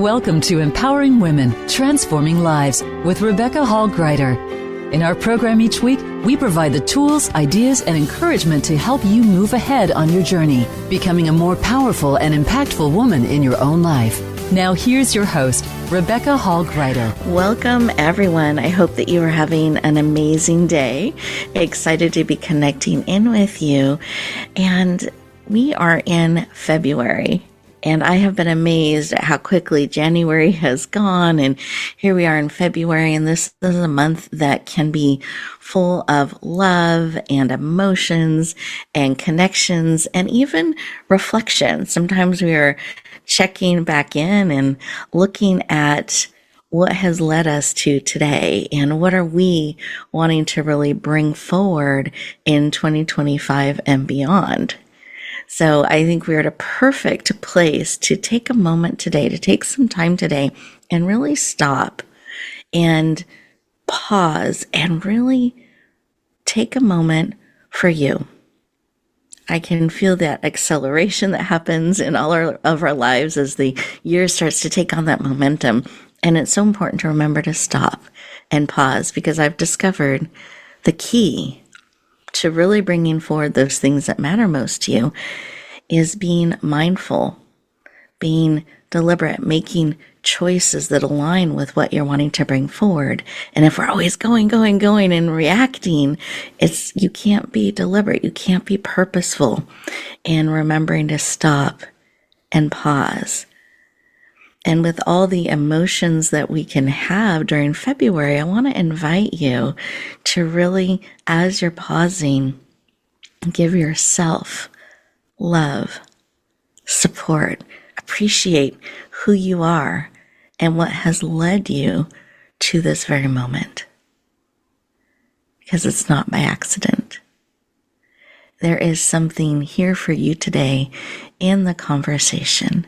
Welcome to Empowering Women, Transforming Lives with Rebecca Hall Gruyter. In our program each week, we provide the tools, ideas, and encouragement to help you move ahead on your journey, becoming a more powerful and impactful woman in your own life. Now here's your host, Rebecca Hall Gruyter. Welcome, everyone. I hope that you are having an amazing day. Excited to be connecting in with you. And we are in February. And I have been amazed at how quickly January has gone. And here we are in February. And this is a month that can be full of love and emotions and connections and even reflection. Sometimes we are checking back in and looking at what has led us to today and what are we wanting to really bring forward in 2025 and beyond. So I think we're at a perfect place to take a moment today, to take some time today and really stop and pause and really take a moment for you. I can feel that acceleration that happens in all of our lives as the year starts to take on that momentum. And it's so important to remember to stop and pause, because I've discovered the key to really bringing forward those things that matter most to you is being mindful, being deliberate, making choices that align with what you're wanting to bring forward. And if we're always going and reacting, you can't be deliberate, you can't be purposeful. And remembering to stop and pause. And with all the emotions that we can have during February, I want to invite you to really, as you're pausing, give yourself love, support, appreciate who you are and what has led you to this very moment. Because it's not by accident. There is something here for you today in the conversation,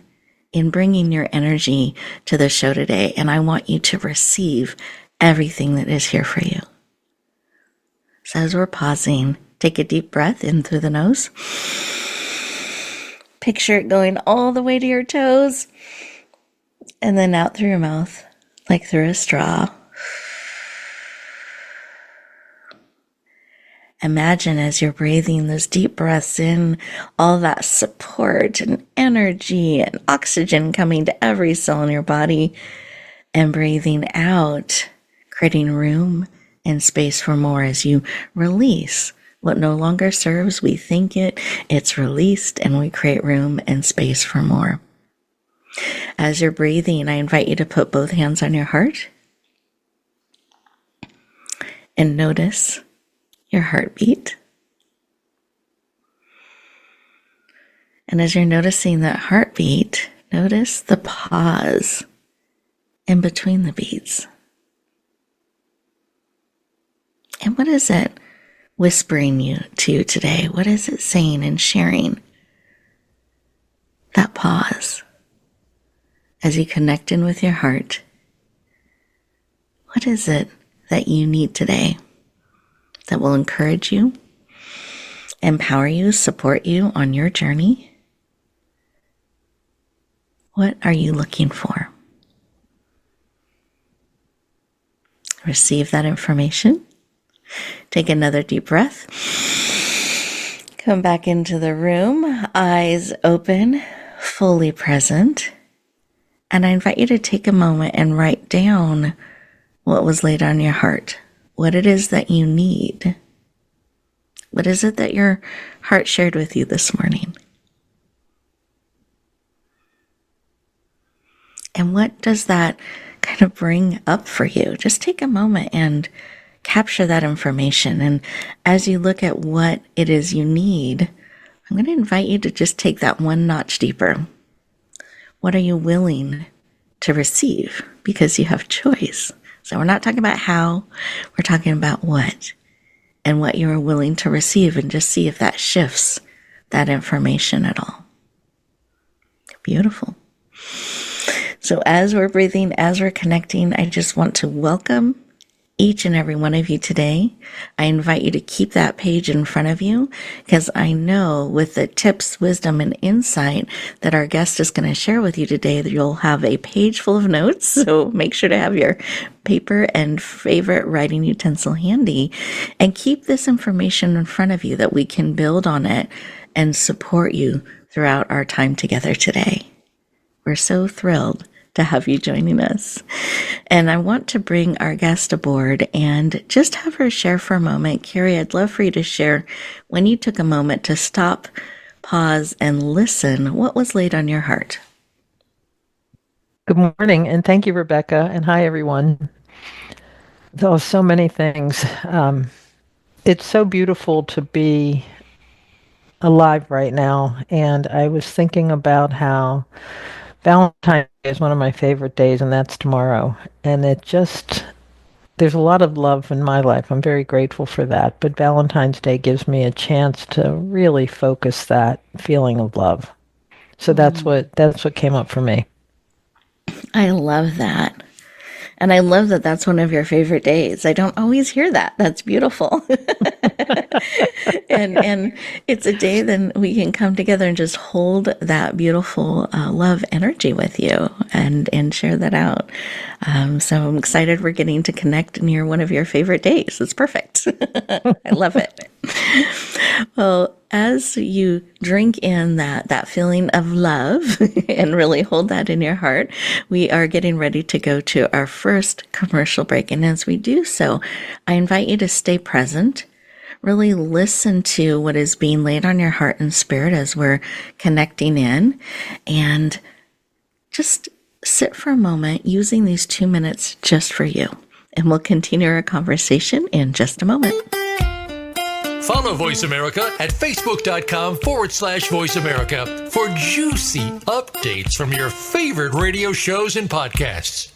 in bringing your energy to the show today, and I want you to receive everything that is here for you. So as we're pausing, take a deep breath in through the nose. Picture it going all the way to your toes, and then out through your mouth, like through a straw. Imagine as you're breathing those deep breaths in, all that support and energy and oxygen coming to every cell in your body, and breathing out, creating room and space for more as you release what no longer serves. We think it's released, and we create room and space for more. As you're breathing, I invite you to put both hands on your heart and notice your heartbeat. And as you're noticing that heartbeat, notice the pause in between the beats. And what is it whispering you to today? What is it saying and sharing? That pause as you connect in with your heart. What is it that you need today that will encourage you, empower you, support you on your journey? What are you looking for? Receive that information. Take another deep breath. Come back into the room, eyes open, fully present. And I invite you to take a moment and write down what was laid on your heart, what it is that you need. What is it that your heart shared with you this morning? And what does that kind of bring up for you? Just take a moment and capture that information. And as you look at what it is you need, I'm going to invite you to just take that one notch deeper. What are you willing to receive? Because you have choice. So we're not talking about how, we're talking about what, and what you are willing to receive, and just see if that shifts that information at all. Beautiful. So as we're breathing, as we're connecting, I just want to welcome each and every one of you today. I invite you to keep that page in front of you, because I know with the tips, wisdom, and insight that our guest is going to share with you today, that you'll have a page full of notes. So make sure to have your paper and favorite writing utensil handy, and keep this information in front of you that we can build on it and support you throughout our time together today. We're so thrilled to have you joining us. And I want to bring our guest aboard and just have her share for a moment. Carrie, I'd love for you to share when you took a moment to stop, pause, and listen. What was laid on your heart? Good morning, and thank you, Rebecca, and hi, everyone. There are so many things. It's so beautiful to be alive right now, and I was thinking about how Valentine's Day is one of my favorite days, and that's tomorrow. And there's a lot of love in my life. I'm very grateful for that. But Valentine's Day gives me a chance to really focus that feeling of love. So that's what came up for me. I love that. And I love that that's one of your favorite days. I don't always hear that. That's beautiful. and it's a day then we can come together and just hold that beautiful love energy with you and share that out. So I'm excited we're getting to connect near one of your favorite days. It's perfect. I love it. Well, as you drink in that feeling of love and really hold that in your heart, we are getting ready to go to our first commercial break. And as we do so, I invite you to stay present, really listen to what is being laid on your heart and spirit as we're connecting in, and just sit for a moment using these 2 minutes just for you. And we'll continue our conversation in just a moment. Follow Voice America at facebook.com/Voice America for juicy updates from your favorite radio shows and podcasts.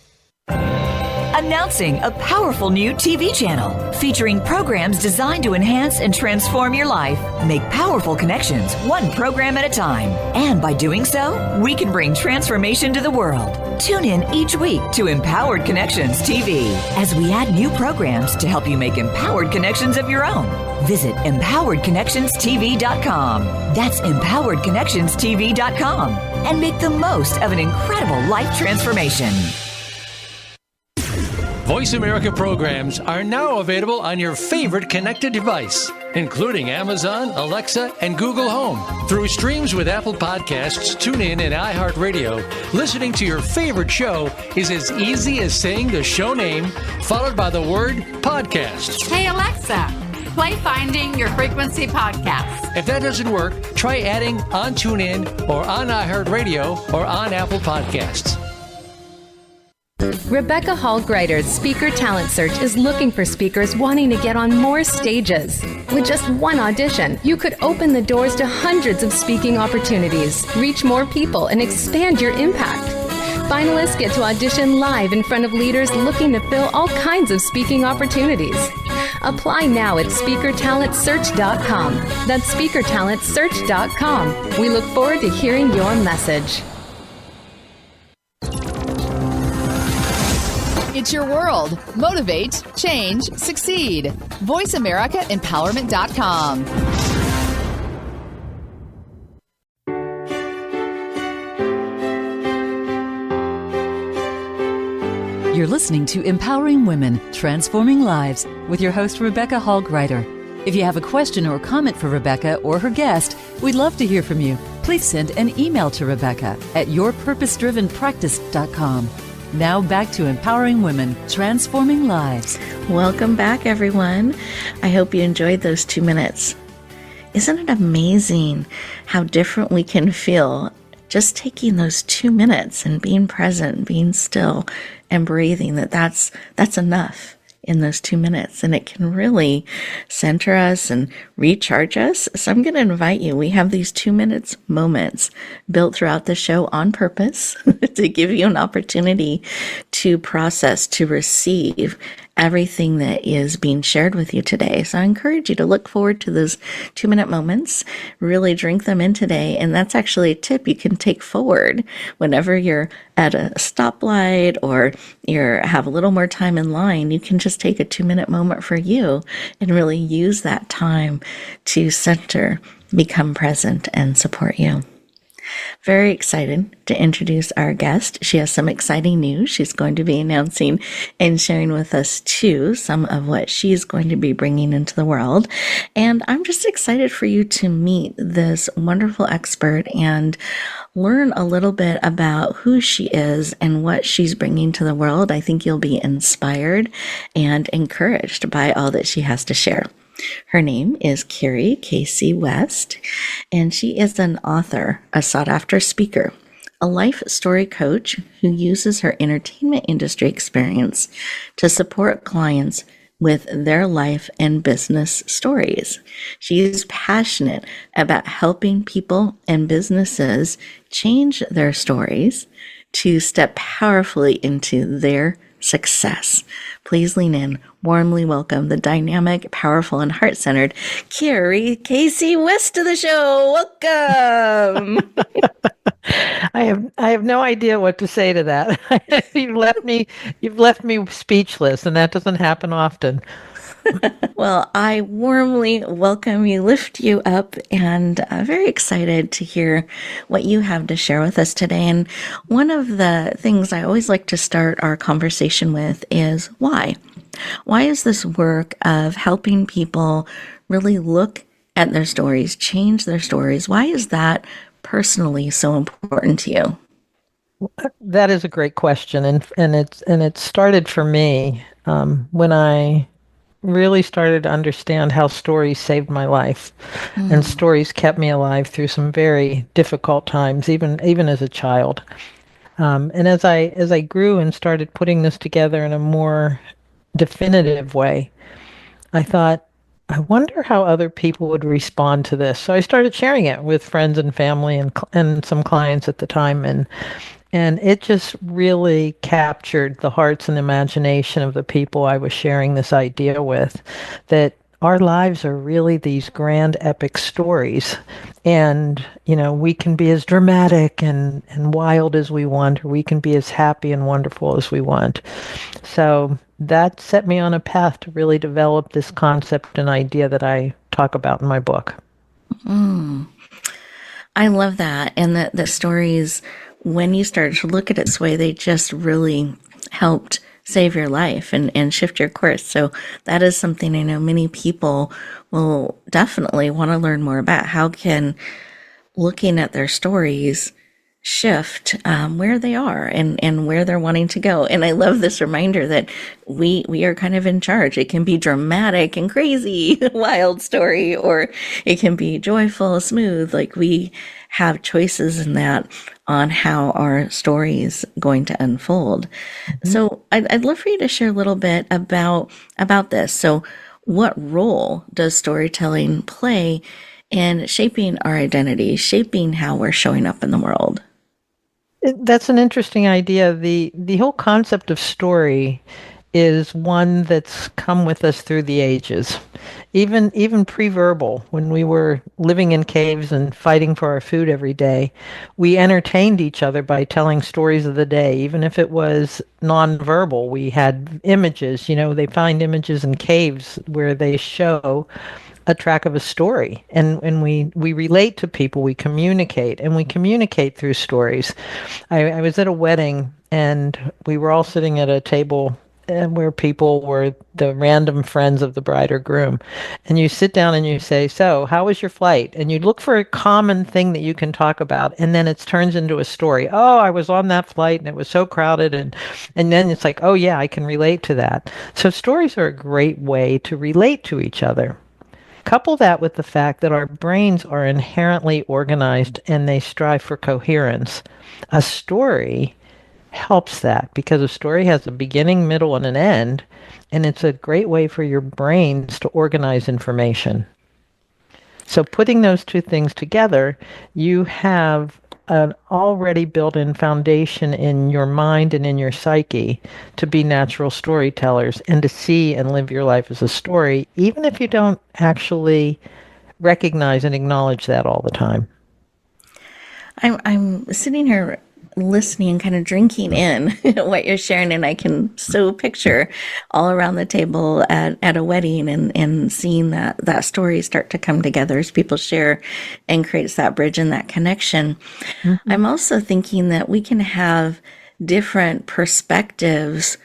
Announcing a powerful new TV channel featuring programs designed to enhance and transform your life. Make powerful connections, one program at a time. And by doing so, we can bring transformation to the world. Tune in each week to Empowered Connections TV as we add new programs to help you make empowered connections of your own. Visit empoweredconnectionstv.com. That's empoweredconnectionstv.com. And make the most of an incredible life transformation. Voice America programs are now available on your favorite connected device, including Amazon, Alexa, and Google Home. Through streams with Apple Podcasts, TuneIn, and iHeartRadio, listening to your favorite show is as easy as saying the show name followed by the word podcast. Hey, Alexa, play Finding Your Frequency podcast. If that doesn't work, try adding on TuneIn or on iHeartRadio or on Apple Podcasts. Rebecca Hall Gruyter's Speaker Talent Search is looking for speakers wanting to get on more stages. With just one audition, you could open the doors to hundreds of speaking opportunities, reach more people, and expand your impact. Finalists get to audition live in front of leaders looking to fill all kinds of speaking opportunities. Apply now at speakertalentsearch.com. That's speakertalentsearch.com. We look forward to hearing your message. It's your world. Motivate, change, succeed. VoiceAmericaEmpowerment.com. You're listening to Empowering Women, Transforming Lives with your host, Rebecca Hall Gruyter. If you have a question or comment for Rebecca or her guest, we'd love to hear from you. Please send an email to Rebecca at yourpurposedrivenpractice.com. Now back to Empowering Women, Transforming Lives. Welcome back, everyone. I hope you enjoyed those 2 minutes. Isn't it amazing how different we can feel just taking those 2 minutes and being present, being still, and breathing? That's enough in those 2 minutes, and it can really center us and recharge us. So I'm going to invite you. We have these 2 minutes moments built throughout the show on purpose to give you an opportunity to process, to receive everything that is being shared with you today. So I encourage you to look forward to those 2-minute moments, really drink them in today. And that's actually a tip you can take forward whenever you're at a stoplight or you have a little more time in line. You can just take a 2-minute moment for you and really use that time to center, become present, and support you. Very excited to introduce our guest. She has some exciting news. She's going to be announcing and sharing with us too some of what she's going to be bringing into the world. And I'm just excited for you to meet this wonderful expert and learn a little bit about who she is and what she's bringing to the world. I think you'll be inspired and encouraged by all that she has to share. Her name is Carrie KC West, and she is an author, a sought-after speaker, a life story coach who uses her entertainment industry experience to support clients with their life and business stories. She is passionate about helping people and businesses change their stories to step powerfully into their success. Please lean in, warmly welcome the dynamic, powerful, and heart-centered Carrie KC West to the show. Welcome. I have no idea what to say to that. You've left me speechless, and that doesn't happen often. Well, I warmly welcome you, lift you up, and very excited to hear what you have to share with us today. And one of the things I always like to start our conversation with is why? Why is this work of helping people really look at their stories, change their stories? Why is that personally so important to you? That is a great question, and it started for me when I really started to understand how stories saved my life, and stories kept me alive through some very difficult times, even as a child. And as I grew and started putting this together in a more definitive way, I thought, I wonder how other people would respond to this. So I started sharing it with friends and family and some clients at the time, and it just really captured the hearts and imagination of the people I was sharing this idea with, that our lives are really these grand epic stories. And, we can be as dramatic and wild as we want, or we can be as happy and wonderful as we want. So that set me on a path to really develop this concept and idea that I talk about in my book. I love that. And the stories, when you started to look at it this way, they just really helped save your life and shift your course. So that is something I know many people will definitely want to learn more about. How can looking at their stories shift where they are and where they're wanting to go? And I love this reminder that we are kind of in charge. It can be dramatic and crazy, wild story, or it can be joyful, smooth. Like, we have choices in that on how our story is going to unfold. So I'd love for you to share a little bit about this. So what role does storytelling play in shaping our identity, shaping how we're showing up in the world? That's an interesting idea. The whole concept of story is one that's come with us through the ages. Even pre-verbal, when we were living in caves and fighting for our food every day, we entertained each other by telling stories of the day. Even if it was nonverbal, we had images. They find images in caves where they show a track of a story, and we relate to people, we communicate, and we communicate through stories. I was at a wedding, and we were all sitting at a table where people were the random friends of the bride or groom, and you sit down and you say, "So, how was your flight?" And you look for a common thing that you can talk about, and then it turns into a story. "Oh, I was on that flight and it was so crowded," and then it's like, "Oh yeah, I can relate to that." So stories are a great way to relate to each other. Couple that with the fact that our brains are inherently organized and they strive for coherence. A story helps that, because a story has a beginning, middle, and an end, and it's a great way for your brains to organize information. So putting those two things together, you have an already built-in foundation in your mind and in your psyche to be natural storytellers and to see and live your life as a story, even if you don't actually recognize and acknowledge that all the time. I'm sitting here listening, kind of drinking in what you're sharing, and I can so picture all around the table at a wedding and seeing that story start to come together as people share and creates that bridge and that connection. Mm-hmm. I'm also thinking that we can have different perspectives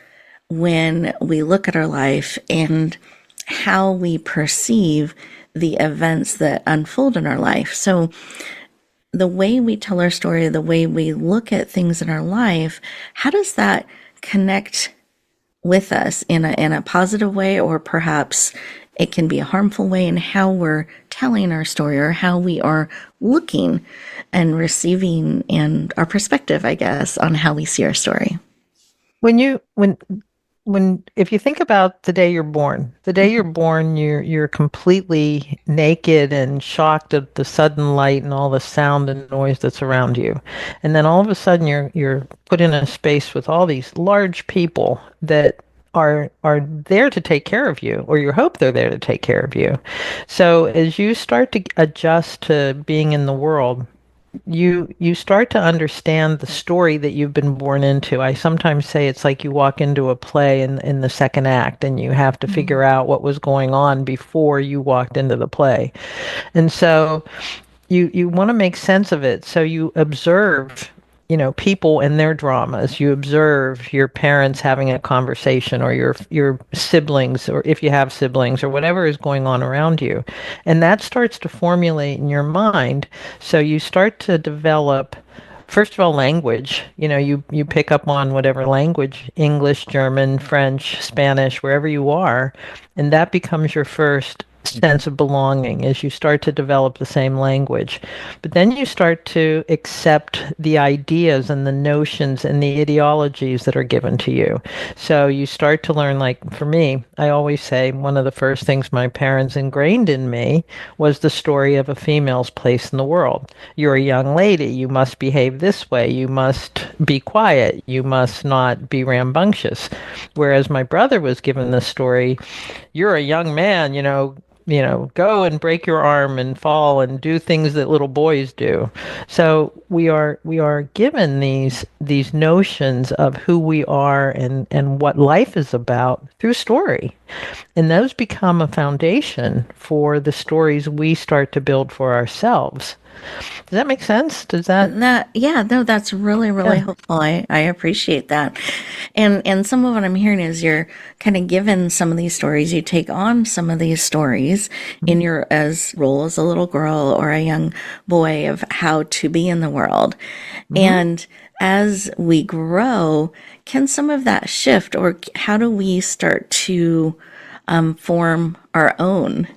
when we look at our life and how we perceive the events that unfold in our life. So the way we tell our story, the way we look at things in our life, how does that connect with us in a positive way, or perhaps it can be a harmful way in how we're telling our story or how we are looking and receiving and our perspective, I guess, on how we see our story? If you think about the day you're born, you're completely naked and shocked at the sudden light and all the sound and noise that's around you. And then all of a sudden you're put in a space with all these large people that are there to take care of you, or you hope they're there to take care of you. So as you start to adjust to being in the world, you start to understand the story that you've been born into. I sometimes say it's like you walk into a play in the second act, and you have to figure out what was going on before you walked into the play. And so you want to make sense of it. So you observe, people and their dramas. You observe your parents having a conversation, or your siblings, or if you have siblings, or whatever is going on around you. And that starts to formulate in your mind. So you start to develop, first of all, language. You pick up on whatever language, English, German, French, Spanish, wherever you are, and that becomes your first sense of belonging as you start to develop the same language. But then you start to accept the ideas and the notions and the ideologies that are given to you. So you start to learn, like for me, I always say one of the first things my parents ingrained in me was the story of a female's place in the world. You're a young lady, you must behave this way, you must be quiet, you must not be rambunctious. Whereas my brother was given the story, you're a young man, go and break your arm and fall and do things that little boys do. So we are given these notions of who we are and what life is about through story. And those become a foundation for the stories we start to build for ourselves. Does that make sense? Yeah, no, that's really, really helpful. I appreciate that. And some of what I'm hearing is you're kind of given some of these stories, you take on some of these stories in your role as a little girl or a young boy of how to be in the world. And as we grow, can some of that shift, or how do we start to form our own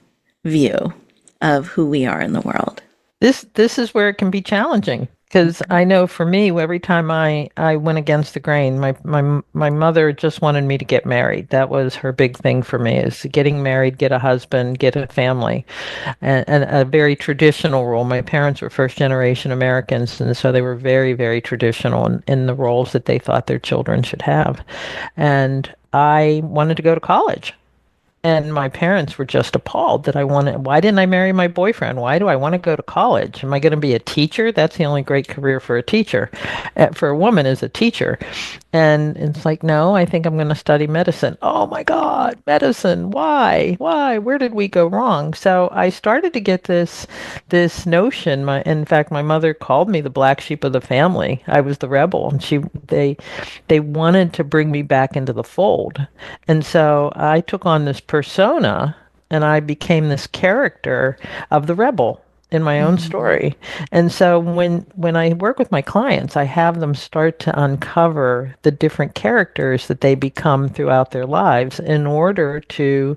view of who we are in the world? This is where it can be challenging, because I know for me, every time I went against the grain, my mother just wanted me to get married. That was her big thing for me, is getting married, get a husband, get a family, and a very traditional role. My parents were first generation Americans, and so they were very, very traditional in the roles that they thought their children should have. And I wanted to go to college. And my parents were just appalled that why didn't I marry my boyfriend? Why do I want to go to college? Am I going to be a teacher? That's the only great career for a teacher, for a woman, is a teacher. And it's like, no, I think I'm going to study medicine. Oh my God, medicine. Why? Where did we go wrong? So I started to get this notion. In fact, my mother called me the black sheep of the family. I was the rebel, and they wanted to bring me back into the fold. And so I took on this persona, and I became this character of the rebel in my own story. And so when I work with my clients, I have them start to uncover the different characters that they become throughout their lives in order to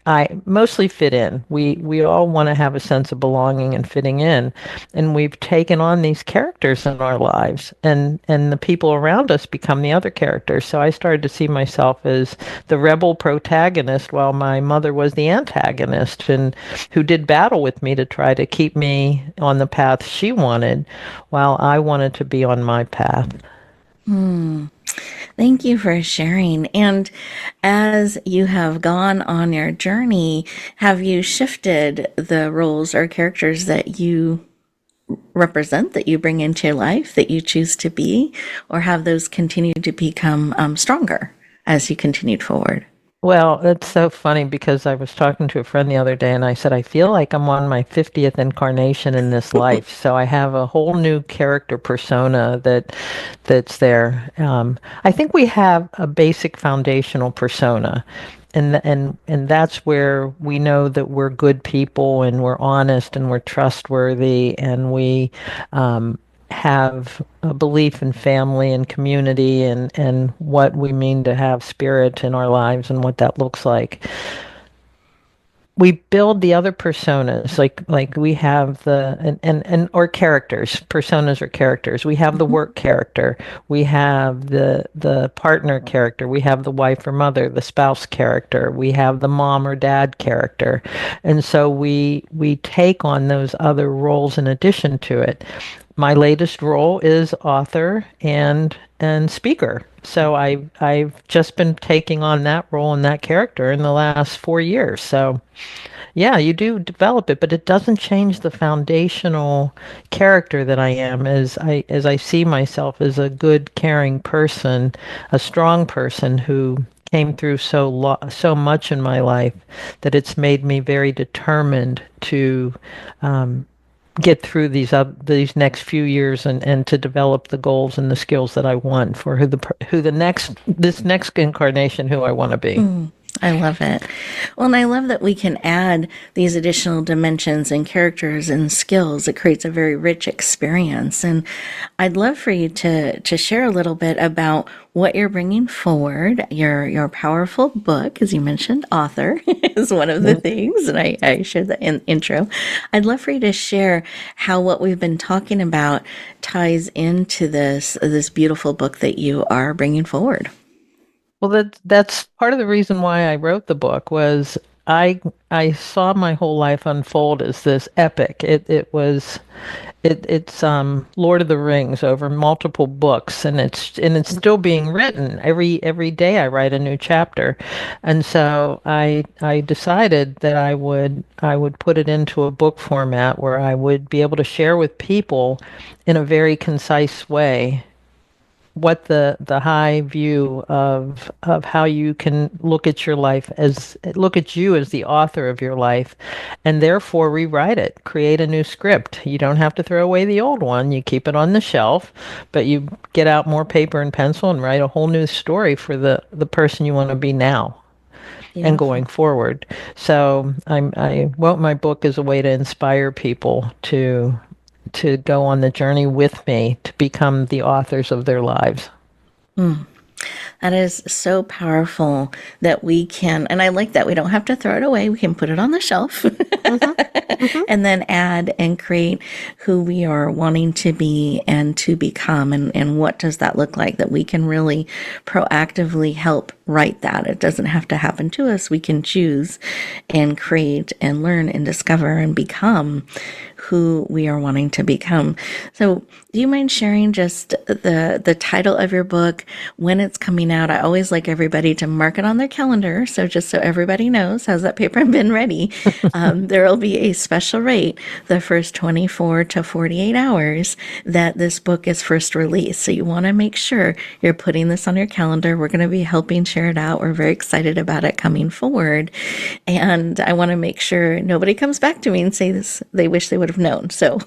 I mostly fit in. We all want to have a sense of belonging and fitting in, and we've taken on these characters in our lives, and the people around us become the other characters. So I started to see myself as the rebel protagonist, while my mother was the antagonist, and who did battle with me to try to keep me on the path she wanted, while I wanted to be on my path. Thank you for sharing. And as you have gone on your journey, have you shifted the roles or characters that you represent, that you bring into your life, that you choose to be, or have those continued to become stronger as you continued forward? Well, it's so funny because I was talking to a friend the other day and I said, I feel like I'm on my 50th incarnation in this life. So I have a whole new character persona that's there. I think we have a basic foundational persona. And that's where we know that we're good people and we're honest and we're trustworthy and we have a belief in family and community and what we mean to have spirit in our lives and what that looks like. We build the other personas, like we have the and or characters. Personas or characters. We have the work character, we have the partner character, we have the wife or mother, the spouse character, we have the mom or dad character, and so we take on those other roles in addition to it. My latest role is author and speaker. So I've just been taking on that role and that character in the last 4 years. So yeah, you do develop it, but it doesn't change the foundational character that I am as I see myself as a good, caring person, a strong person who came through so much in my life that it's made me very determined to get through these next few years and to develop the goals and the skills that I want for this next incarnation who I want to be. I love it. Well, and I love that we can add these additional dimensions and characters and skills. It creates a very rich experience. And I'd love for you to share a little bit about what you're bringing forward. Your powerful book, as you mentioned, author is one of the things, and I shared that in intro. I'd love for you to share how what we've been talking about ties into this beautiful book that you are bringing forward. Well, that's part of the reason why I wrote the book was I saw my whole life unfold as this epic. It's Lord of the Rings over multiple books, and it's still being written. Every day I write a new chapter, and so I decided that I would put it into a book format where I would be able to share with people in a very concise way what the high view of how you can look at your life look at you as the author of your life, and therefore rewrite it, create a new script. You don't have to throw away the old one. You keep it on the shelf, but you get out more paper and pencil and write a whole new story for the person you want to be now. Yeah. And going forward. So I wrote my book as a way to inspire people to go on the journey with me to become the authors of their lives. That is so powerful that we can, and I like that we don't have to throw it away. We can put it on the shelf and then add and create who we are wanting to be and to become. And what does that look like? That we can really proactively help write that. It doesn't have to happen to us. We can choose and create and learn and discover and become who we are wanting to become. So do you mind sharing just the title of your book, when it's coming out? I always like everybody to mark it on their calendar. So just so everybody knows, has that paper been ready? There will be a special rate the first 24 to 48 hours that this book is first released. So you want to make sure you're putting this on your calendar. We're going to be helping share it out. We're very excited about it coming forward. And I want to make sure nobody comes back to me and say this, they wish they would have known. So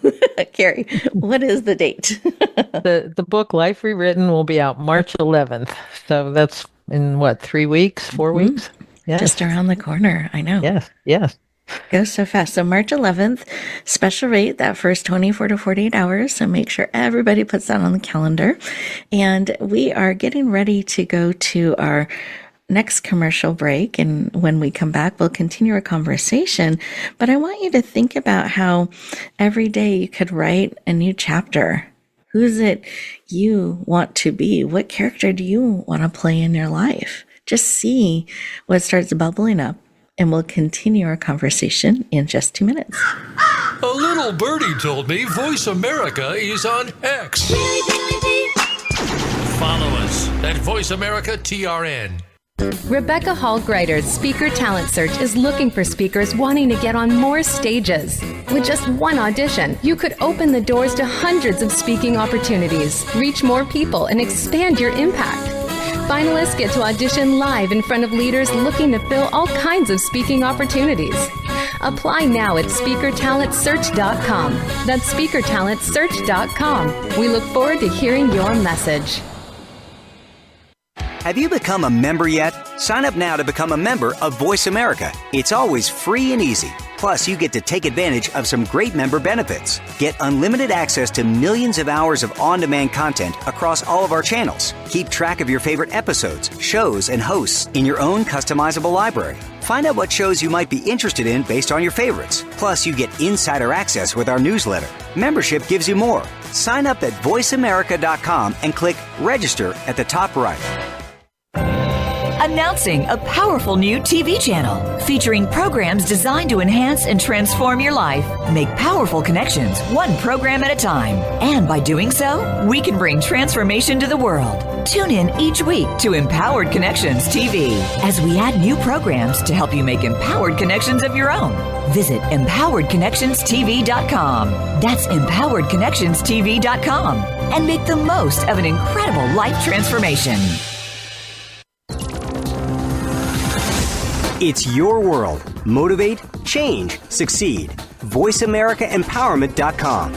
Carrie, what is the date? The book Life Rewritten will be out March 11th. So that's in 3 weeks, 4 weeks? Yes. Just around the corner. I know. Yes. Goes so fast. So March 11th, special rate, that first 24 to 48 hours. So make sure everybody puts that on the calendar. And we are getting ready to go to our next commercial break. And when we come back, we'll continue our conversation. But I want you to think about how every day you could write a new chapter. Who is it you want to be? What character do you want to play in your life? Just see what starts bubbling up, and we'll continue our conversation in just 2 minutes. A little birdie told me Voice America is on X. Follow us at Voice America TRN. Rebecca Hall Gruyter's Speaker Talent Search is looking for speakers wanting to get on more stages. With just one audition, you could open the doors to hundreds of speaking opportunities, reach more people, and expand your impact. Finalists get to audition live in front of leaders looking to fill all kinds of speaking opportunities. Apply now at speakertalentsearch.com. That's speakertalentsearch.com. We look forward to hearing your message. Have you become a member yet? Sign up now to become a member of Voice America. It's always free and easy. Plus, you get to take advantage of some great member benefits. Get unlimited access to millions of hours of on-demand content across all of our channels. Keep track of your favorite episodes, shows, and hosts in your own customizable library. Find out what shows you might be interested in based on your favorites. Plus, you get insider access with our newsletter. Membership gives you more. Sign up at voiceamerica.com and click register at the top right. Announcing a powerful new TV channel featuring programs designed to enhance and transform your life. Make powerful connections, one program at a time. And by doing so, we can bring transformation to the world. Tune in each week to Empowered Connections TV as we add new programs to help you make empowered connections of your own. Visit empoweredconnectionstv.com. That's empoweredconnectionstv.com. And make the most of an incredible life transformation. It's your world. Motivate, change, succeed. VoiceAmericaEmpowerment.com.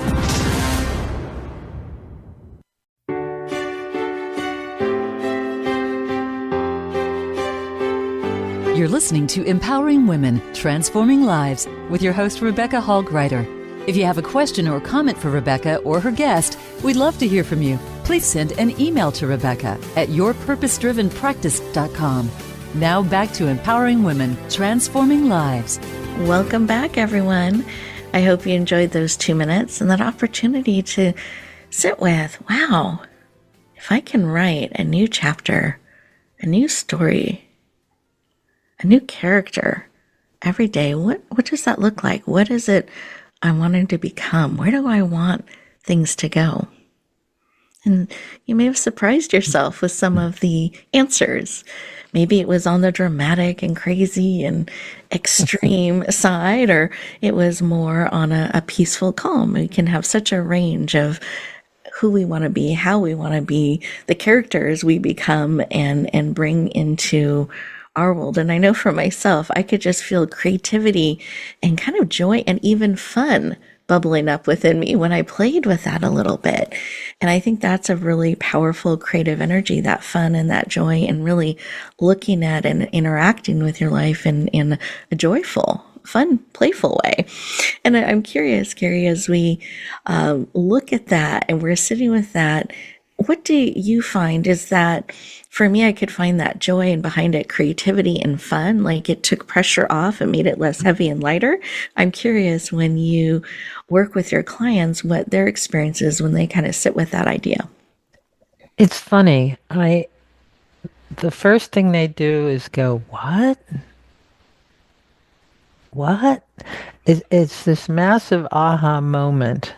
You're listening to Empowering Women, Transforming Lives with your host, Rebecca Hall Gruyter. If you have a question or comment for Rebecca or her guest, we'd love to hear from you. Please send an email to Rebecca at yourpurposedrivenpractice.com. Now back to Empowering Women, Transforming Lives. Welcome back, everyone. I hope you enjoyed those 2 minutes and that opportunity to sit with, wow, if I can write a new chapter, a new story, a new character every day, what does that look like? What is it I wanted to become? Where do I want things to go? And you may have surprised yourself with some of the answers. Maybe it was on the dramatic and crazy and extreme side, or it was more on a peaceful calm. We can have such a range of who we want to be, how we want to be, the characters we become and bring into our world. And I know for myself, I could just feel creativity and kind of joy and even fun bubbling up within me when I played with that a little bit. And I think that's a really powerful creative energy, that fun and that joy, and really looking at and interacting with your life in a joyful, fun, playful way. And I'm curious, Carrie, as we look at that and we're sitting with that, what do you find is that, for me, I could find that joy and behind it creativity and fun, like it took pressure off and made it less heavy and lighter. I'm curious when you work with your clients, what their experience is when they kind of sit with that idea. It's funny. The first thing they do is go, what? What? It's this massive aha moment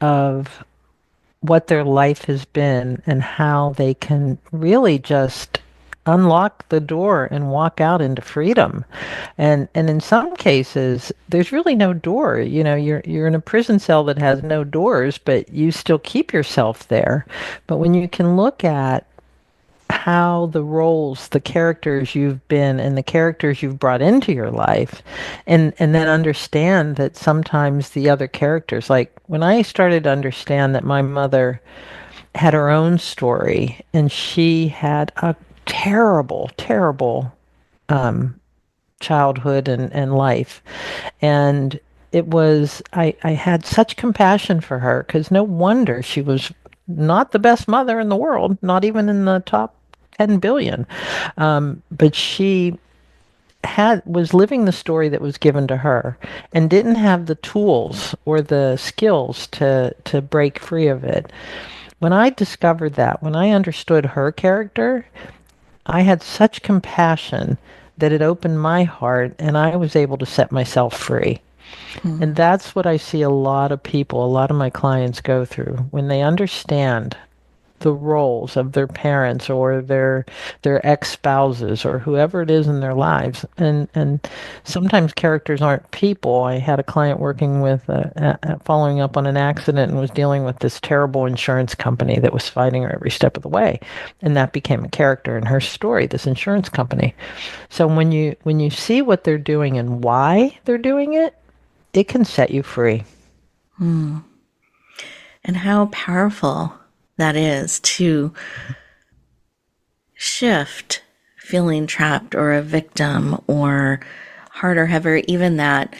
of what their life has been and how they can really just unlock the door and walk out into freedom. And in some cases, there's really no door. You know, you're in a prison cell that has no doors, but you still keep yourself there. But when you can look at how the roles, the characters you've been and the characters you've brought into your life, and then understand that sometimes the other characters, like when I started to understand that my mother had her own story and she had a terrible childhood and life, and it was, I had such compassion for her, because no wonder she was not the best mother in the world, not even in the top 10 billion. But she was living the story that was given to her and didn't have the tools or the skills to break free of it. When I discovered that, when I understood her character, I had such compassion that it opened my heart and I was able to set myself free. And that's what I see a lot of people, a lot of my clients go through when they understand the roles of their parents or their ex-spouses or whoever it is in their lives. And sometimes characters aren't people. I had a client working with following up on an accident and was dealing with this terrible insurance company that was fighting her every step of the way. And that became a character in her story, this insurance company. So when you see what they're doing and why they're doing it, it can set you free. And how powerful that is to shift feeling trapped or a victim or hard or heavy, even that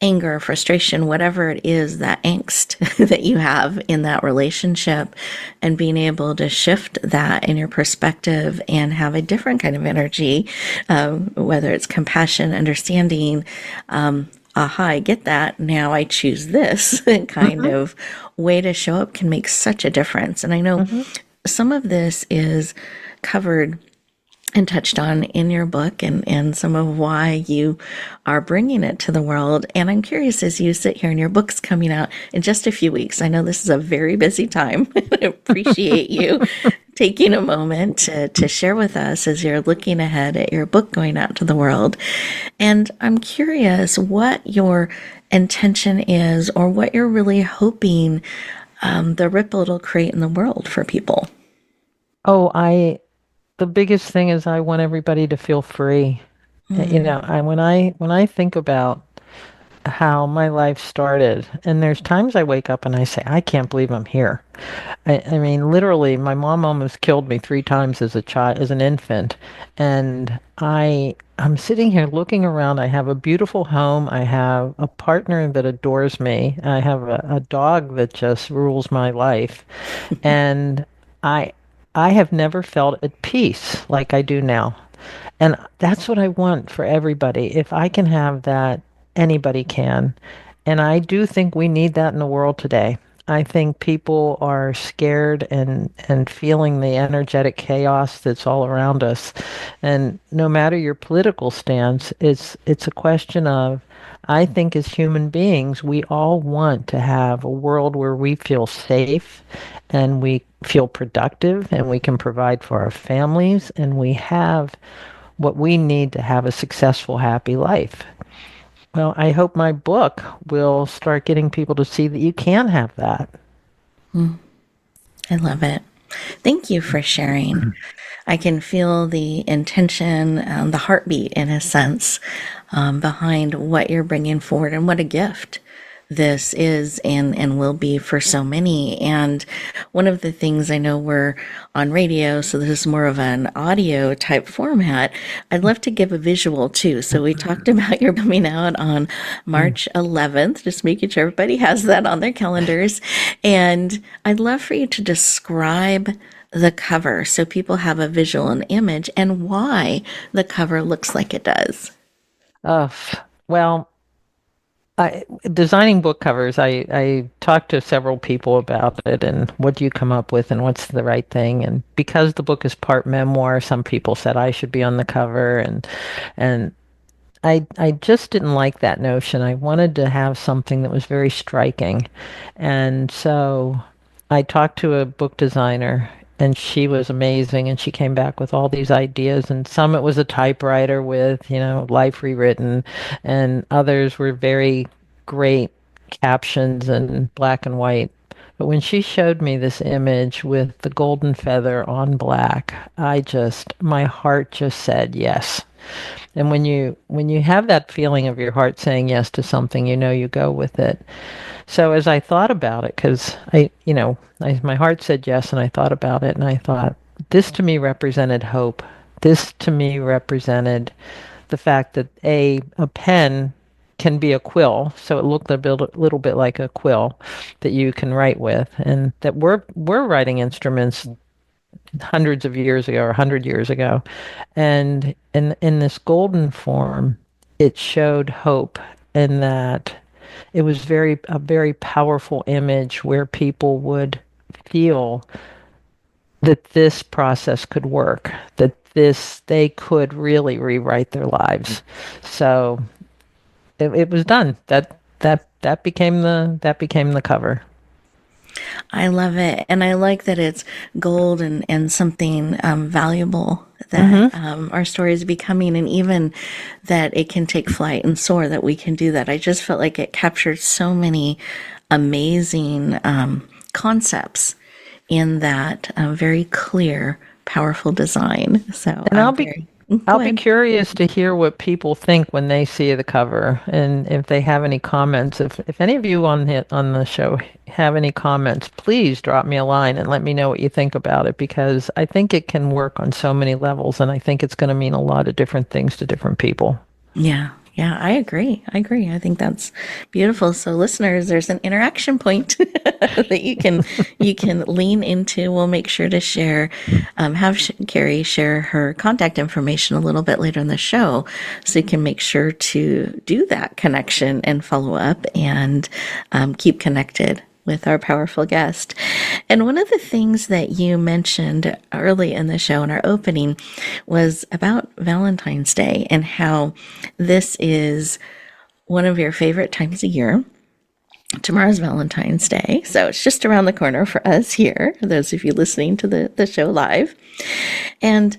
anger, frustration, whatever it is, that angst that you have in that relationship, and being able to shift that in your perspective and have a different kind of energy, whether it's compassion, understanding, aha, I get that. Now I choose this kind of way to show up can make such a difference. And I know some of this is covered and touched on in your book and some of why you are bringing it to the world. And I'm curious, as you sit here and your book's coming out in just a few weeks, I know this is a very busy time. I appreciate you taking a moment to share with us as you're looking ahead at your book going out to the world. And I'm curious what your intention is or what you're really hoping the ripple it'll create in the world for people. The biggest thing is I want everybody to feel free. You know, when I think about how my life started, and there's times I wake up and I say, I can't believe I'm here. I mean, literally, my mom almost killed me 3 times as a child, as an infant, and I'm sitting here looking around. I have a beautiful home. I have a partner that adores me. I have a dog that just rules my life, and I have never felt at peace like I do now. And that's what I want for everybody. If I can have that, anybody can. And I do think we need that in the world today. I think people are scared and feeling the energetic chaos that's all around us. And no matter your political stance, it's a question of, I think as human beings, we all want to have a world where we feel safe and we feel productive and we can provide for our families and we have what we need to have a successful, happy life. Well, I hope my book will start getting people to see that you can have that. I love it. Thank you for sharing. I can feel the intention, the heartbeat, in a sense, behind what you're bringing forward, and what a gift this is and will be for so many. And one of the things, I know we're on radio, so this is more of an audio type format. I'd love to give a visual too. So we talked about your coming out on March 11th, just making sure everybody has that on their calendars. And I'd love for you to describe the cover so people have a visual and image and why the cover looks like it does. Well, designing book covers, I talked to several people about it and what do you come up with and what's the right thing. And because the book is part memoir, some people said I should be on the cover, and I just didn't like that notion. I wanted to have something that was very striking. And so I talked to a book designer and she was amazing, and she came back with all these ideas, and some it was a typewriter with, Life Rewritten, and others were very great captions and black and white. But when she showed me this image with the golden feather on black, my heart just said yes. And when you have that feeling of your heart saying yes to something, you go with it. So as I thought about it, because my heart said yes, and I thought about it, and I thought, this to me represented hope. This to me represented the fact that a pen can be a quill, so it looked a little bit like a quill that you can write with, and that we're writing instruments hundreds of years ago or 100 years ago. And in this golden form, it showed hope in that it was a very powerful image where people would feel that this process could work, that they could really rewrite their lives. So it was done. That became the cover. I love it. And I like that it's gold and something valuable that our story is becoming, and even that it can take flight and soar, that we can do that. I just felt like it captured so many amazing concepts in that very clear, powerful design. So, and I'll be curious to hear what people think when they see the cover, and if they have any comments. If any of you on the show have any comments, please drop me a line and let me know what you think about it, because I think it can work on so many levels, and I think it's going to mean a lot of different things to different people. Yeah. Yeah, I agree. I think that's beautiful. So listeners, there's an interaction point that you can lean into. We'll make sure to share, have Carrie share her contact information a little bit later in the show, so you can make sure to do that connection and follow up and keep connected with our powerful guest. And one of the things that you mentioned early in the show in our opening was about Valentine's Day, and how this is one of your favorite times of year. Tomorrow's Valentine's Day, so it's just around the corner for us here, those of you listening to the show live. And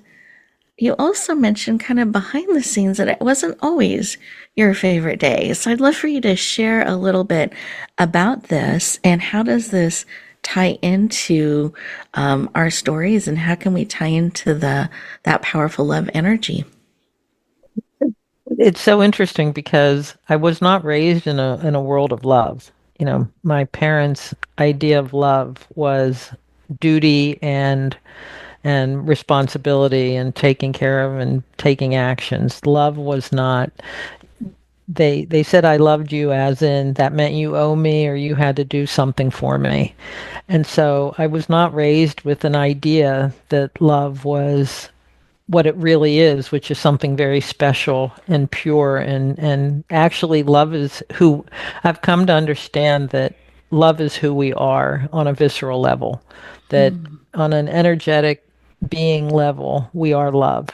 you also mentioned kind of behind the scenes that it wasn't always your favorite day. So I'd love for you to share a little bit about this, and how does this tie into our stories, and how can we tie into that powerful love energy? It's so interesting because I was not raised in a world of love. You know, my parents' idea of love was duty and responsibility and taking care of and taking actions. Love was not, they said I loved you as in that meant you owe me or you had to do something for me. And so I was not raised with an idea that love was what it really is, which is something very special and pure. And actually love is who, I've come to understand that love is who we are on a visceral level, that on an energetic being level, we are love.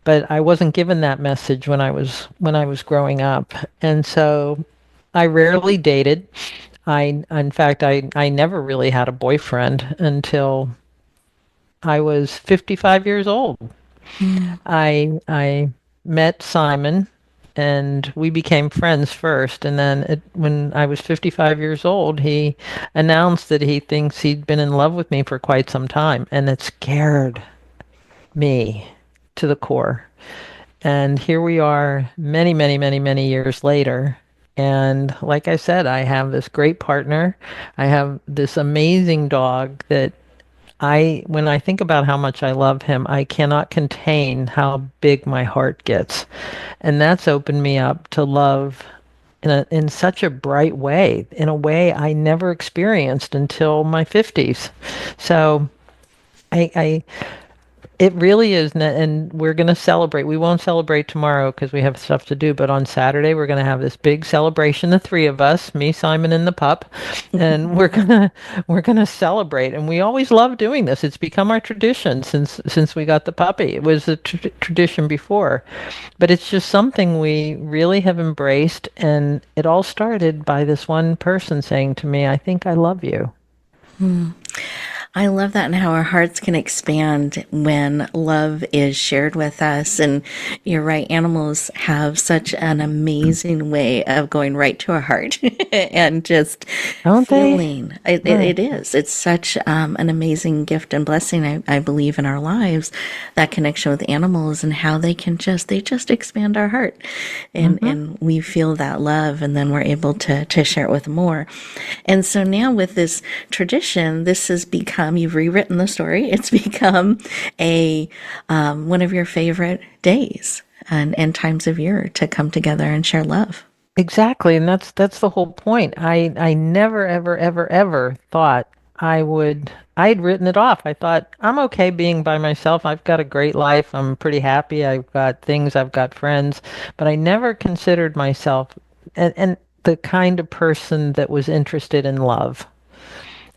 But I wasn't given that message when I was growing up. And so I rarely dated. In fact, I never really had a boyfriend until I was 55 years old. I met Simon, and we became friends first. And then when I was 55 years old, he announced that he thinks he'd been in love with me for quite some time. And it scared me to the core. And here we are many, many, many, many years later. And like I said, I have this great partner. I have this amazing dog that when I think about how much I love him, I cannot contain how big my heart gets. And that's opened me up to love in such a bright way, in a way I never experienced until my 50s. So it really is, and we're going to celebrate. We won't celebrate tomorrow because we have stuff to do, but on Saturday we're going to have this big celebration, the three of us, me, Simon, and the pup, and we're gonna celebrate. And we always love doing this. It's become our tradition since we got the puppy. It was a tradition before, but it's just something we really have embraced. And it all started by this one person saying to me, "I think I love you." I love that, and how our hearts can expand when love is shared with us. And you're right, animals have such an amazing way of going right to our heart and just feeling. It is. It's such an amazing gift and blessing, I believe, in our lives, that connection with animals, and how they just expand our heart. And we feel that love, and then we're able to share it with more. And so now with this tradition, this has become, you've rewritten the story. It's become one of your favorite days and times of year to come together and share love. Exactly, and that's the whole point. I never ever thought I would I'd written it off. I thought, I'm okay being by myself. I've got a great life. I'm pretty happy. I've got things. I've got friends. But I never considered myself and the kind of person that was interested in love.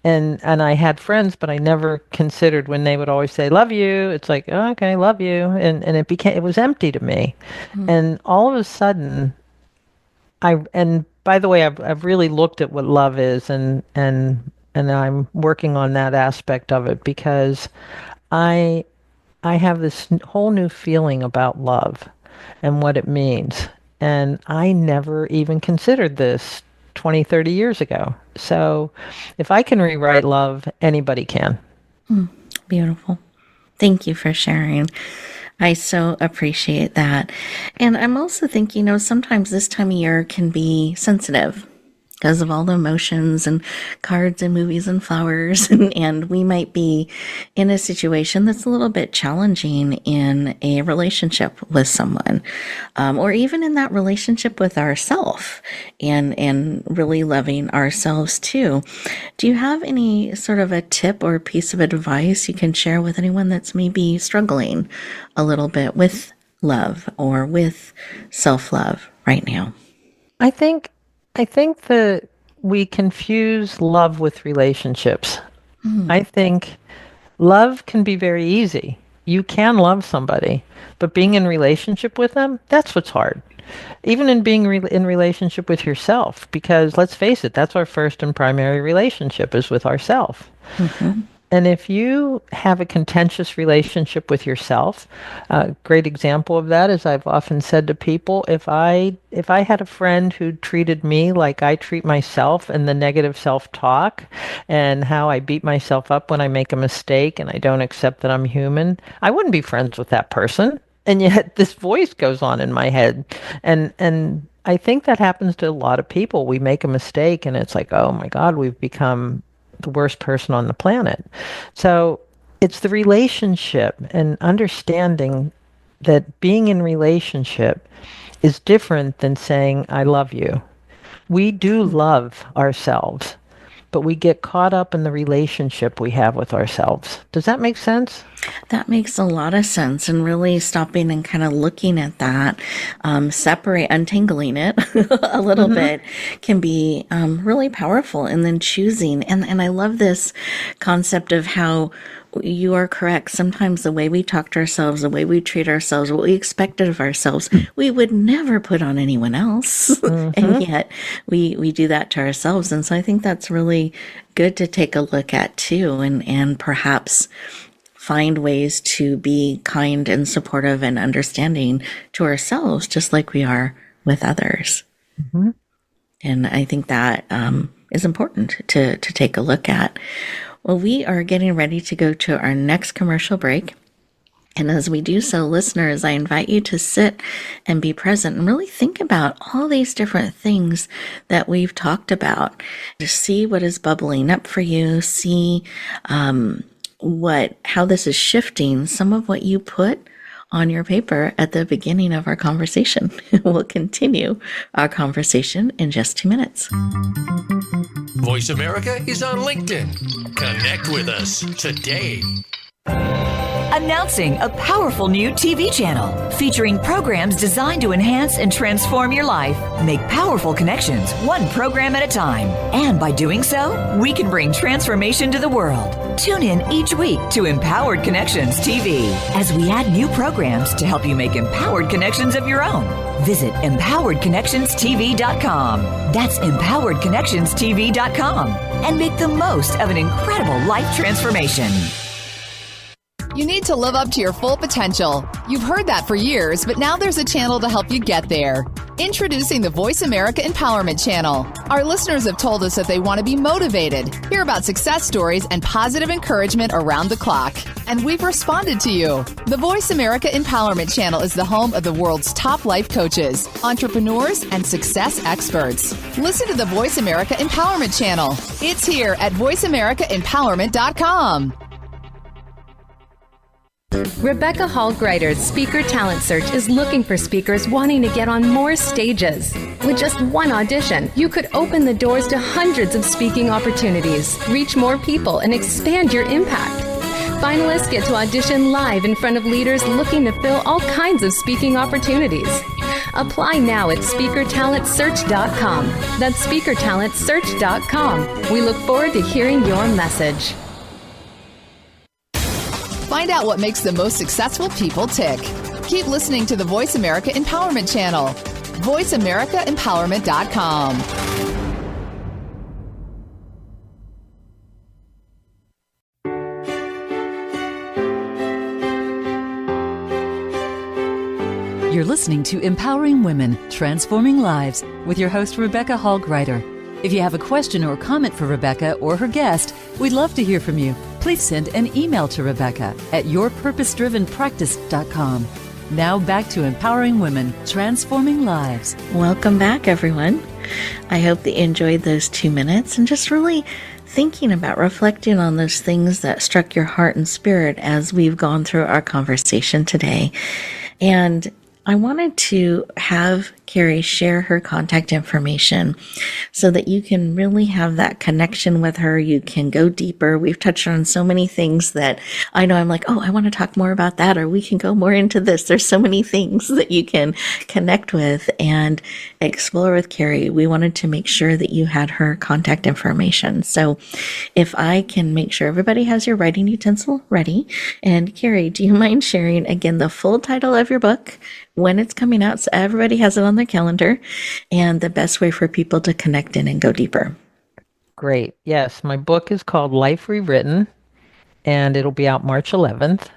And I had friends, but I never considered when they would always say, love you. It's like, oh, okay, love you. And it was empty to me. And all of a sudden, and by the way, I've really looked at what love is, and I'm working on that aspect of it, because I have this whole new feeling about love and what it means. And I never even considered this 20, 30 years ago. So if I can rewrite love, anybody can. Beautiful. Thank you for sharing. I so appreciate that. And I'm also thinking, sometimes this time of year can be sensitive because of all the emotions and cards and movies and flowers. And we might be in a situation that's a little bit challenging in a relationship with someone, or even in that relationship with ourselves, and really loving ourselves too. Do you have any sort of a tip or piece of advice you can share with anyone that's maybe struggling a little bit with love or with self-love right now? I think that we confuse love with relationships. I think love can be very easy. You can love somebody, but being in relationship with them, that's what's hard. Even in being in relationship with yourself, because let's face it, that's our first and primary relationship, is with ourself. And if you have a contentious relationship with yourself, a great example of that is, I've often said to people, if I had a friend who treated me like I treat myself, and the negative self-talk and how I beat myself up when I make a mistake and I don't accept that I'm human, I wouldn't be friends with that person. And yet this voice goes on in my head. And I think that happens to a lot of people. We make a mistake and it's like, oh my God, we've become the worst person on the planet. So it's the relationship, and understanding that being in relationship is different than saying, I love you. We do love ourselves, but we get caught up in the relationship we have with ourselves. Does that make sense? That makes a lot of sense, and really stopping and kind of looking at that, untangling it a little bit can be really powerful, and then choosing. And I love this concept of how you are correct. Sometimes the way we talk to ourselves, the way we treat ourselves, what we expected of ourselves, we would never put on anyone else. And yet we do that to ourselves. And so I think that's really good to take a look at too, and perhaps find ways to be kind and supportive and understanding to ourselves, just like we are with others. And I think that is important to take a look at. Well, we are getting ready to go to our next commercial break. And as we do so, listeners, I invite you to sit and be present and really think about all these different things that we've talked about. Just see what is bubbling up for you, see how this is shifting some of what you put on your paper at the beginning of our conversation. We'll continue our conversation in just 2 minutes. Voice America is on LinkedIn. Connect with us today. Announcing a powerful new TV channel featuring programs designed to enhance and transform your life. Make powerful connections, one program at a time. And by doing so, we can bring transformation to the world. Tune in each week to Empowered Connections TV as we add new programs to help you make empowered connections of your own. Visit empoweredconnectionstv.com. That's empoweredconnectionstv.com. And make the most of an incredible life transformation. You need to live up to your full potential. You've heard that for years, but now there's a channel to help you get there. Introducing the Voice America Empowerment Channel. Our listeners have told us that they want to be motivated, hear about success stories, and positive encouragement around the clock. And we've responded to you. The Voice America Empowerment Channel is the home of the world's top life coaches, entrepreneurs, and success experts. Listen to the Voice America Empowerment Channel. It's here at voiceamericaempowerment.com. Rebecca Hall Gruyter's Speaker Talent Search is looking for speakers wanting to get on more stages. With just one audition, you could open the doors to hundreds of speaking opportunities, reach more people, and expand your impact. Finalists get to audition live in front of leaders looking to fill all kinds of speaking opportunities. Apply now at speakertalentsearch.com. That's speakertalentsearch.com. We look forward to hearing your message. Find out what makes the most successful people tick. Keep listening to the Voice America Empowerment Channel. VoiceAmericaEmpowerment.com. You're listening to Empowering Women, Transforming Lives with your host, Rebecca Hall Gruyter. If you have a question or comment for Rebecca or her guest, we'd love to hear from you. Please send an email to Rebecca at yourpurposedrivenpractice.com. Now back to Empowering Women, Transforming Lives. Welcome back, everyone. I hope that you enjoyed those 2 minutes and just really thinking about reflecting on those things that struck your heart and spirit as we've gone through our conversation today. And I wanted to have Carrie share her contact information so that you can really have that connection with her. You can go deeper. We've touched on so many things that I know I'm like, oh, I want to talk more about that, or we can go more into this. There's so many things that you can connect with and explore with Carrie. We wanted to make sure that you had her contact information. So if I can make sure everybody has your writing utensil ready. And Carrie, do you mind sharing again the full title of your book, when it's coming out, so everybody has it on their calendar, and the best way for people to connect in and go deeper? Great. Yes, my book is called Life Rewritten, and it'll be out March 11th.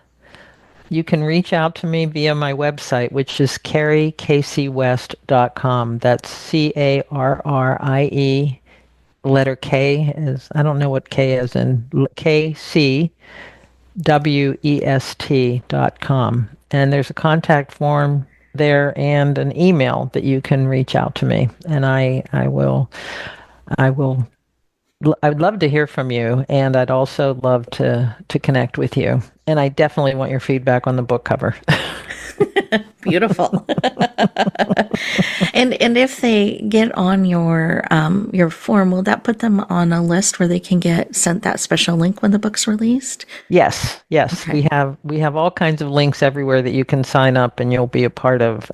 You can reach out to me via my website, which is carriekcwest.com. That's CARRIE, letter K, is, I don't know what K is in, KCWEST.com. And there's a contact form there and an email that you can reach out to me. And I would love to hear from you, and I'd also love to connect with you. And I definitely want your feedback on the book cover. Beautiful. And if they get on your form, will that put them on a list where they can get sent that special link when the book's released? Yes. Okay. We have all kinds of links everywhere that you can sign up, and you'll be a part of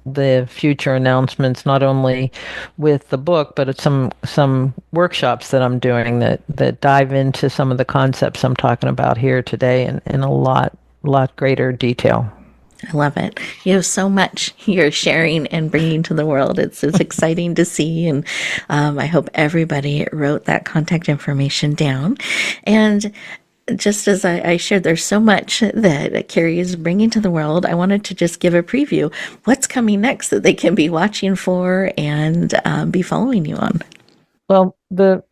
the future announcements, not only with the book, but it's some workshops that I'm doing that dive into some of the concepts I'm talking about here today in a lot greater detail. I love it. You have so much you're sharing and bringing to the world. It's exciting to see. And I hope everybody wrote that contact information down. And just as I shared, there's so much that Carrie is bringing to the world. I wanted to just give a preview. What's coming next that they can be watching for and be following you on? Well, one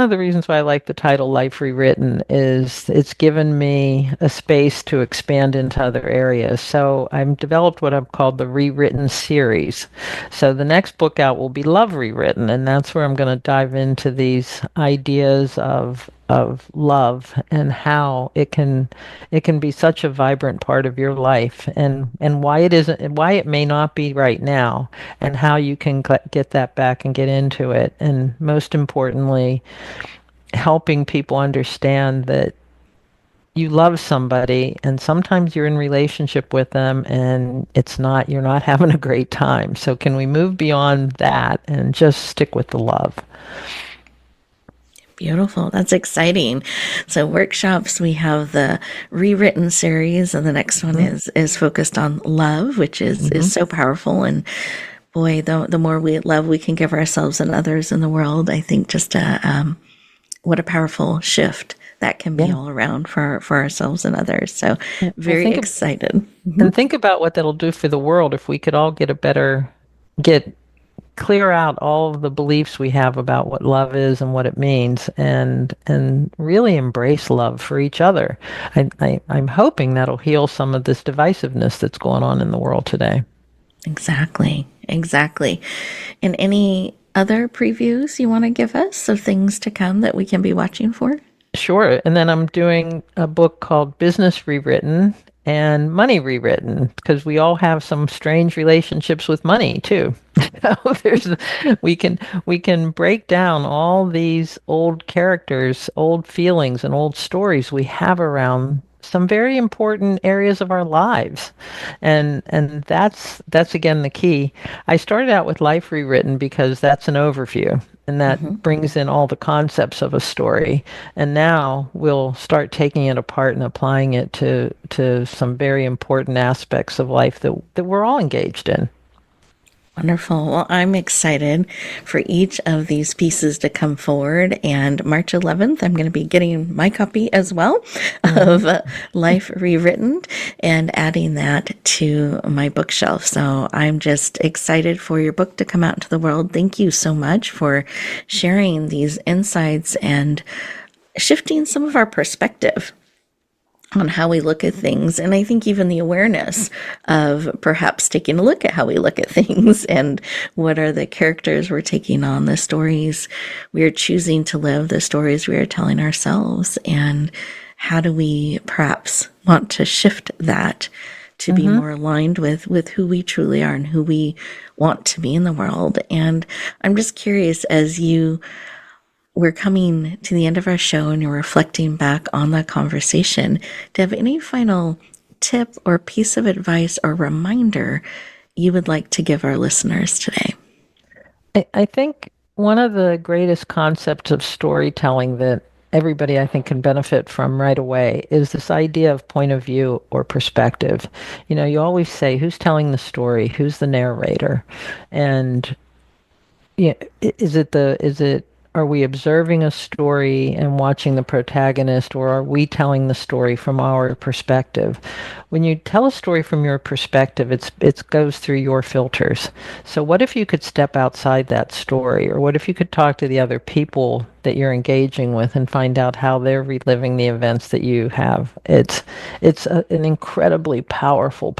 of the reasons why I like the title Life Rewritten is it's given me a space to expand into other areas. So I've developed what I've called the Rewritten series. So the next book out will be Love Rewritten, and that's where I'm going to dive into these ideas of love and how it can be such a vibrant part of your life, and why it may not be right now, and how you can get that back and get into it, and most importantly, helping people understand that you love somebody and sometimes you're in relationship with them and you're not having a great time. So can we move beyond that and just stick with the love? Beautiful. That's exciting. So workshops, we have the Rewritten series, and the next one is focused on love, which is so powerful. And boy, the more love we can give ourselves and others in the world, I think just what a powerful shift that can be all around for ourselves and others. So very excited. And think about what that'll do for the world if we could all clear out all of the beliefs we have about what love is and what it means, and really embrace love for each other. I'm hoping that'll heal some of this divisiveness that's going on in the world today. Exactly. And any other previews you want to give us of things to come that we can be watching for? Sure. And then I'm doing a book called Business Rewritten and Money Rewritten, because we all have some strange relationships with money too. So we can break down all these old characters, old feelings, and old stories we have around some very important areas of our lives. And that's again the key. I started out with Life Rewritten because that's an overview, and that brings in all the concepts of a story. And now we'll start taking it apart and applying it to some very important aspects of life that we're all engaged in. Wonderful. Well, I'm excited for each of these pieces to come forward. And March 11th, I'm going to be getting my copy as well of Life Rewritten and adding that to my bookshelf. So I'm just excited for your book to come out into the world. Thank you so much for sharing these insights and shifting some of our perspective on how we look at things. And I think even the awareness of perhaps taking a look at how we look at things and what are the characters we're taking on, the stories we are choosing to live, the stories we are telling ourselves, and how do we perhaps want to shift that to be more aligned with who we truly are and who we want to be in the world. And I'm just curious, as we're coming to the end of our show and you're reflecting back on that conversation, do you have any final tip or piece of advice or reminder you would like to give our listeners today? I think one of the greatest concepts of storytelling that everybody, I think, can benefit from right away is this idea of point of view or perspective. You always say, who's telling the story? Who's the narrator? And are we observing a story and watching the protagonist, or are we telling the story from our perspective? When you tell a story from your perspective, it goes through your filters. So what if you could step outside that story, or what if you could talk to the other people that you're engaging with and find out how they're reliving the events that you have? It's an incredibly powerful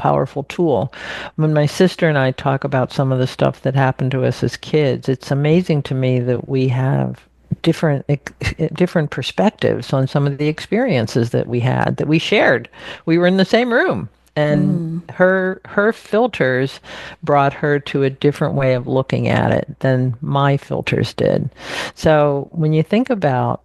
tool. When my sister and I talk about some of the stuff that happened to us as kids, it's amazing to me that we have different perspectives on some of the experiences that we had, that we shared. We were in the same room, and her filters brought her to a different way of looking at it than my filters did. So when you think about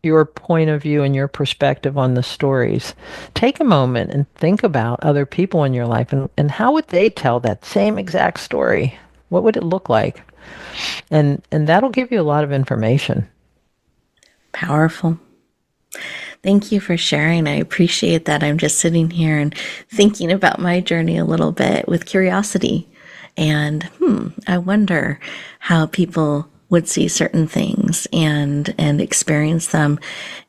your point of view and your perspective on the stories, take a moment and think about other people in your life, and how would they tell that same exact story? What would it look like? And that'll give you a lot of information. Powerful. Thank you for sharing. I appreciate that. I'm just sitting here and thinking about my journey a little bit with curiosity. And I wonder how people would see certain things and experience them.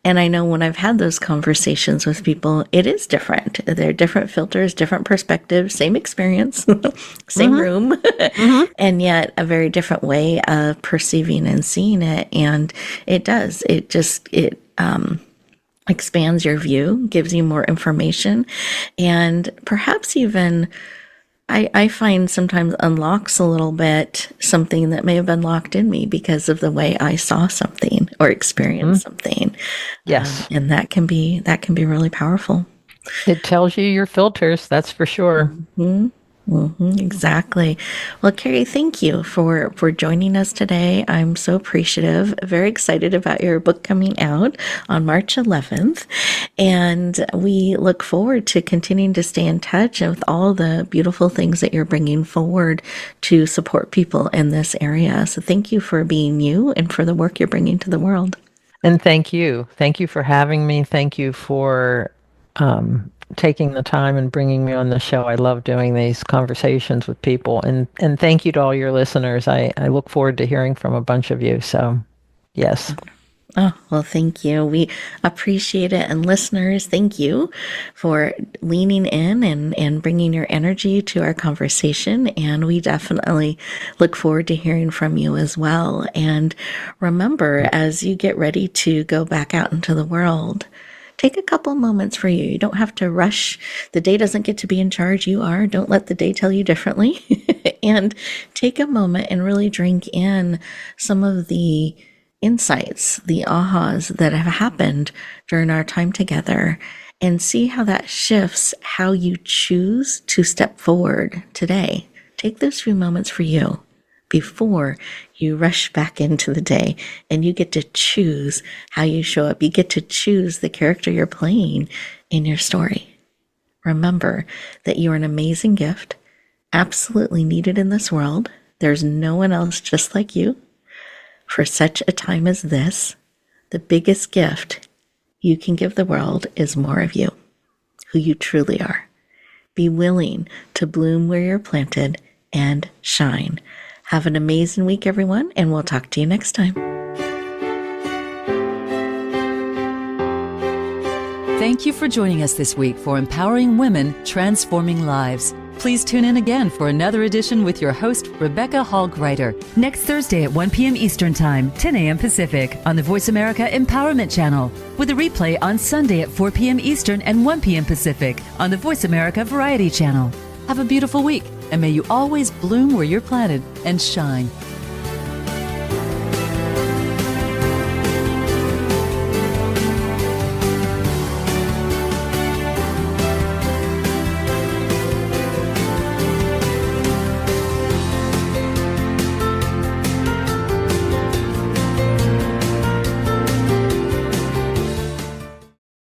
And I know when I've had those conversations with people, it is different. They're different filters, different perspectives, same experience, same room, and yet a very different way of perceiving and seeing it. And it does. It expands your view, gives you more information, and perhaps even I find sometimes unlocks a little bit something that may have been locked in me because of the way I saw something or experienced something. Yes. And that can be really powerful. It tells you your filters, that's for sure. Exactly. Well, Carrie, thank you for joining us today. I'm so appreciative, very excited about your book coming out on March 11th. And we look forward to continuing to stay in touch with all the beautiful things that you're bringing forward to support people in this area. So thank you for being you and for the work you're bringing to the world. And thank you. Thank you for having me. Thank you for taking the time and bringing me on the show. I love doing these conversations with people. And thank you to all your listeners. I look forward to hearing from a bunch of you. So, yes. Oh, well, thank you. We appreciate it. And listeners, thank you for leaning in and bringing your energy to our conversation. And we definitely look forward to hearing from you as well. And remember, as you get ready to go back out into the world, take a couple moments for you. You don't have to rush. The day doesn't get to be in charge. You are. Don't let the day tell you differently. And take a moment and really drink in some of the insights, the ahas that have happened during our time together, and see how that shifts how you choose to step forward today. Take those few moments for you before you rush back into the day, and you get to choose how you show up. You get to choose the character you're playing in your story. Remember that you're an amazing gift, absolutely needed in this world. There's no one else just like you. For such a time as this, the biggest gift you can give the world is more of you, who you truly are. Be willing to bloom where you're planted and shine. Have an amazing week, everyone, and we'll talk to you next time. Thank you for joining us this week for Empowering Women, Transforming Lives. Please tune in again for another edition with your host, Rebecca Hall Gruyter, next Thursday at 1 p.m. Eastern Time, 10 a.m. Pacific, on the Voice America Empowerment Channel, with a replay on Sunday at 4 p.m. Eastern and 1 p.m. Pacific on the Voice America Variety Channel. Have a beautiful week, and may you always bloom where you're planted and shine.